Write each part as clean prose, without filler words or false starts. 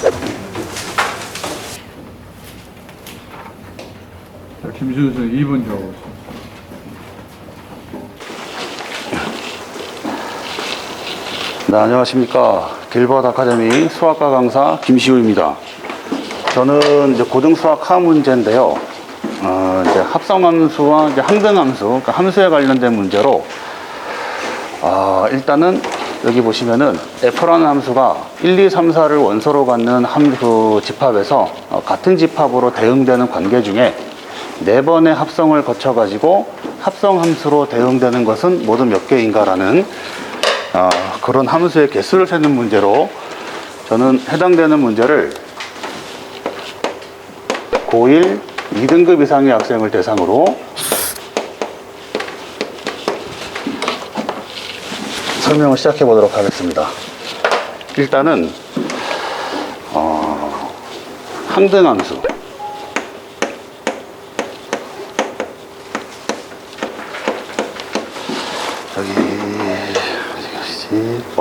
자, 김시우 선생 2번 들어가고 있습니다. 네, 안녕하십니까. 길벗 아카데미 수학과 강사 김시우입니다. 저는 이제 고등 수학 하 문제인데요. 이제 합성함수와 이제 항등함수, 그러니까 함수에 관련된 문제로, 일단은 여기 보시면은 F라는 함수가 1, 2, 3, 4를 원소로 갖는 함수 집합에서 같은 집합으로 대응되는 관계 중에 4번의 합성을 거쳐가지고 합성함수로 대응되는 것은 모두 몇 개인가라는 그런 함수의 개수를 세는 문제로 저는 해당되는 문제를 고1 2등급 이상의 학생을 대상으로 설명을 시작해 보도록 하겠습니다. 일단은 항등함수,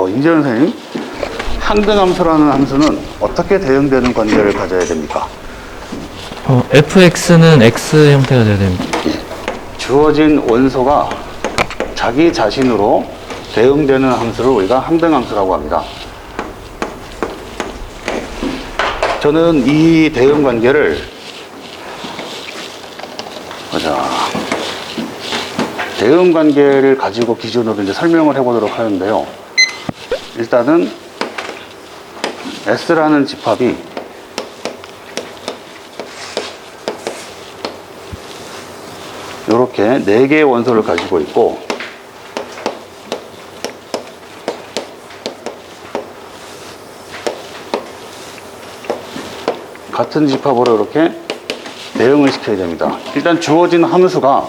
임재현 선생님, 항등함수라는 함수는 어떻게 대응되는 관계를 가져야 됩니까? fx는 x 형태가 돼야 됩니다. 주어진 원소가 자기 자신으로 대응되는 함수를 우리가 항등함수라고 합니다. 저는 이 대응 관계를 대응 관계를 가지고 기준으로 이제 설명을 해보도록 하는데요. 일단은 S라는 집합이 이렇게 4개의 원소를 가지고 있고, 같은 집합으로 이렇게 대응을 시켜야 됩니다. 일단 주어진 함수가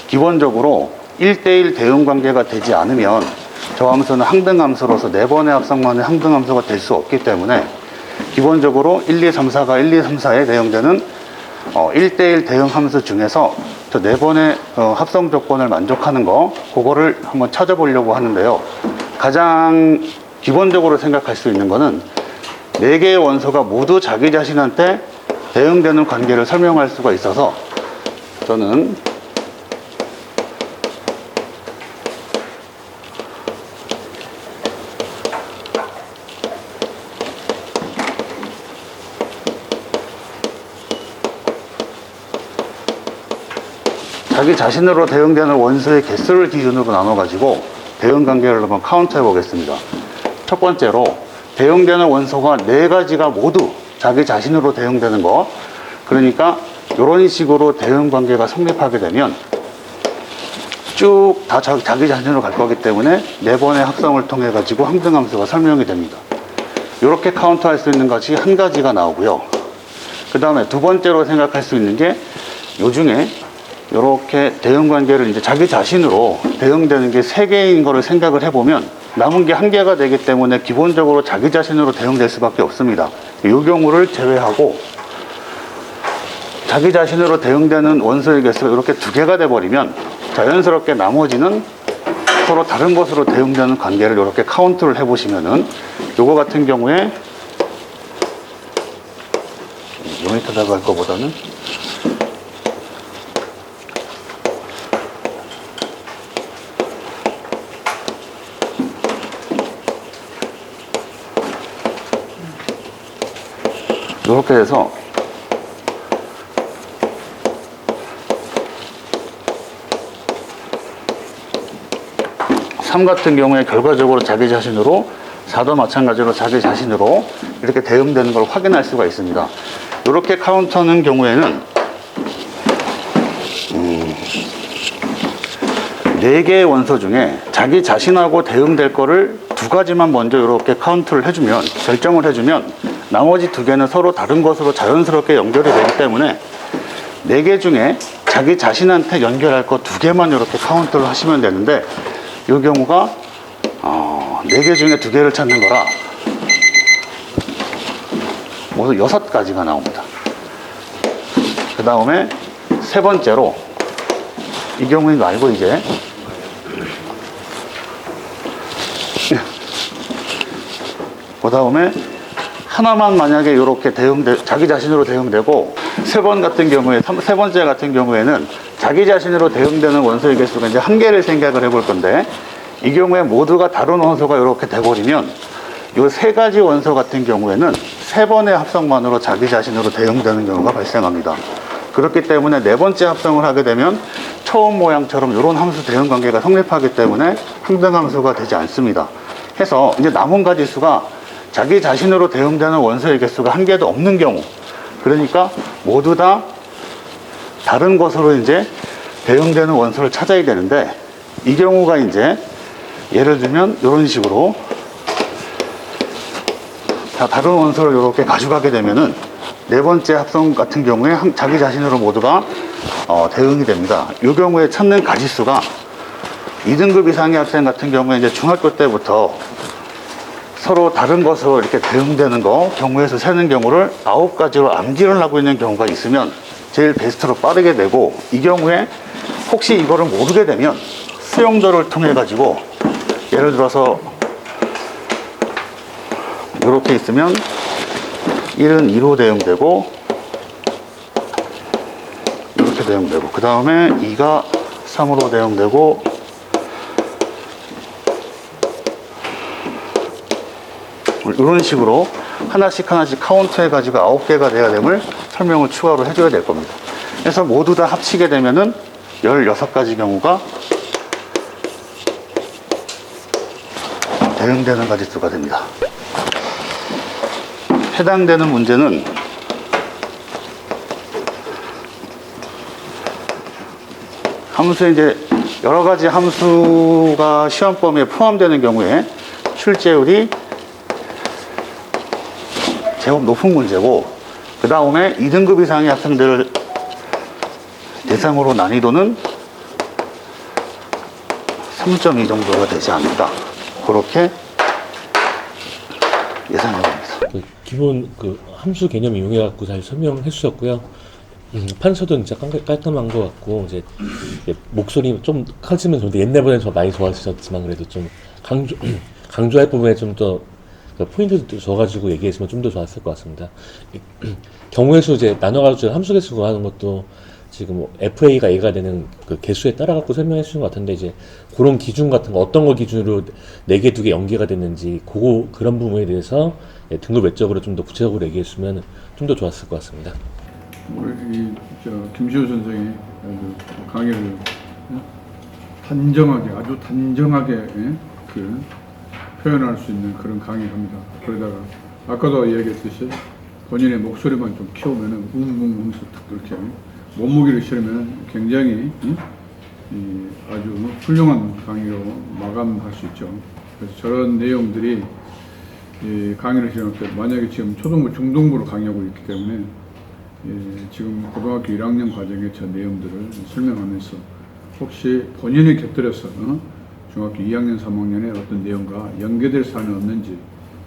기본적으로 1대1 대응 관계가 되지 않으면 저 함수는 항등함수로서 4번의 합성만의 항등함수가 될 수 없기 때문에 기본적으로 1, 2, 3, 4가 1, 2, 3, 4에 대응되는 1대1 대응 함수 중에서 저 4번의 합성 조건을 만족하는 거, 그거를 한번 찾아보려고 하는데요. 가장 기본적으로 생각할 수 있는 거는 4개의 원소가 모두 자기 자신한테 대응되는 관계를 설명할 수가 있어서 저는 자기 자신으로 대응되는 원소의 개수를 기준으로 나눠가지고 대응 관계를 한번 카운트 해보겠습니다. 첫 번째로 대응되는 원소가 4가지가 모두 자기 자신으로 대응되는 거, 그러니까 이런 식으로 대응 관계가 성립하게 되면 쭉 다 자기 자신으로 갈 거기 때문에 4번의 합성을 통해 가지고 항등함수가 설명이 됩니다. 이렇게 카운트할 수 있는 것이 한 가지가 나오고요. 그 다음에 두 번째로 생각할 수 있는 게 요 중에 이렇게 대응 관계를 이제 자기 자신으로 대응되는 게 3개인 거를 생각을 해보면 남은 게 1개가 되기 때문에 기본적으로 자기 자신으로 대응될 수밖에 없습니다. 이 경우를 제외하고 자기 자신으로 대응되는 원소의 개수가 이렇게 2개가 돼버리면 자연스럽게 나머지는 서로 다른 것으로 대응되는 관계를 이렇게 카운트를 해보시면은 요거 같은 경우에 모니터다가 할 거보다는 이렇게 해서 3 같은 경우에 결과적으로 자기 자신으로, 4도 마찬가지로 자기 자신으로 이렇게 대응되는 걸 확인할 수가 있습니다. 이렇게 카운트하는 경우에는 4개의 원소 중에 자기 자신하고 대응될 거를 2가지만 먼저 이렇게 카운트를 해주면, 결정을 해주면 나머지 2개는 서로 다른 것으로 자연스럽게 연결이 되기 때문에 4개 중에 자기 자신한테 연결할 거 2개만 이렇게 카운트를 하시면 되는데, 이 경우가 4개 중에 2개를 찾는 거라 모두 6가지가 나옵니다. 그 다음에 세 번째로, 이 경우인 거 알고 이제 그 다음에 하나만 만약에 이렇게 자기 자신으로 대응되고, 세 번째 같은 경우에는 자기 자신으로 대응되는 원소의 개수가 이제 한 개를 생각을 해볼 건데, 이 경우에 모두가 다른 원소가 이렇게 돼버리면 이 세 가지 원소 같은 경우에는 세 번의 합성만으로 자기 자신으로 대응되는 경우가 발생합니다. 그렇기 때문에 네 번째 합성을 하게 되면 처음 모양처럼 이런 함수 대응 관계가 성립하기 때문에 항등함수가 되지 않습니다. 해서 이제 남은 가지수가 자기 자신으로 대응되는 원소의 개수가 한 개도 없는 경우, 그러니까 모두 다 다른 것으로 이제 대응되는 원소를 찾아야 되는데, 이 경우가 이제 예를 들면 이런 식으로 다 다른 원소를 이렇게 가져가게 되면은 네 번째 합성 같은 경우에 자기 자신으로 모두가 대응이 됩니다. 이 경우에 찾는 가지수가 2등급 이상의 학생 같은 경우에 이제 중학교 때부터 서로 다른 것으로 이렇게 대응되는 경우에서 세는 경우를 9가지로 암기를 하고 있는 경우가 있으면 제일 베스트로 빠르게 되고, 이 경우에 혹시 이거를 모르게 되면 수용도를 통해 가지고 예를 들어서 이렇게 있으면 1은 2로 대응되고, 이렇게 대응되고, 그 다음에 2가 3으로 대응되고, 이런 식으로 하나씩 카운트 해가지고 9개가 돼야 됨을 설명을 추가로 해줘야 될 겁니다. 그래서 모두 다 합치게 되면은 16가지 경우가 대응되는 가지수가 됩니다. 해당되는 문제는 함수에 이제 여러 가지 함수가 시험 범위에 포함되는 경우에 출제율이 제법 높은 문제고, 그 다음에 2등급 이상의 학생들을 대상으로 난이도는 3.2 정도가 되지 않을까, 그렇게 예상해 봅니다. 기본 함수 개념 이용해 갖고 잘 설명해 주셨고요. 판서도 진짜 깔끔한 것 같고, 이제 목소리 좀 커지면 좋은데, 옛날보다는 더 많이 좋아지셨지만 그래도 좀 강조할 부분에 좀 더 포인트도 줘가지고 얘기했으면 좀 더 좋았을 것 같습니다. 경우의 수 이제 나눠가지고 함수 개수 구하는 것도 지금 뭐 FA가 A가 되는 그 개수에 따라 갖고 설명해 주신 것 같은데, 이제 그런 기준 같은 거 어떤 거 기준으로 4개, 2개 연계가 됐는지 그런 부분에 대해서 등급 외적으로 좀 더 구체적으로 얘기했으면 좀 더 좋았을 것 같습니다. 우리 김시호 선생이 아주 강의를 단정하게, 아주 단정하게 표현할 수 있는 그런 강의를 합니다. 그러다가 아까도 얘기했듯이 본인의 목소리만 좀 키우면은 웅웅웅 이렇게 몸무게를 실으면 굉장히 아주 훌륭한 강의로 마감할 수 있죠. 그래서 저런 내용들이 강의를 진행할 때, 만약에 지금 초등부, 중등부로 강의하고 있기 때문에 지금 고등학교 1학년 과정의 저 내용들을 설명하면서 혹시 본인이 곁들여서 중학교 2학년, 3학년에 어떤 내용과 연계될 사안이 없는지,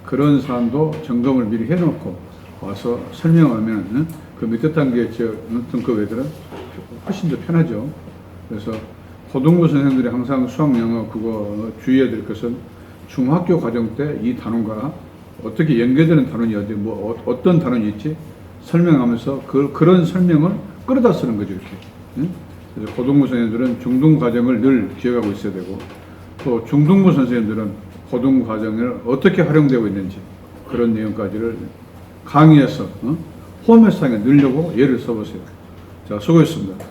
그런 사안도 점검을 미리 해놓고 와서 설명하면 그 밑에 단계 등급 애들은 훨씬 더 편하죠. 그래서 고등부 선생님들이 항상 수학, 영어 그거 주의해야 될 것은 중학교 과정 때 이 단원과 어떻게 연계되는 단원이 어디, 어떤 단원이 있지 설명하면서 그런 설명을 끌어다 쓰는 거죠, 이렇게. 그래서 고등부 선생님들은 중등 과정을 늘 기억하고 있어야 되고, 또 중등부 선생님들은 고등 과정을 어떻게 활용되고 있는지 그런 내용까지를 강의에서 홈에서 넣으려고 예를 써보세요. 자, 수고했습니다.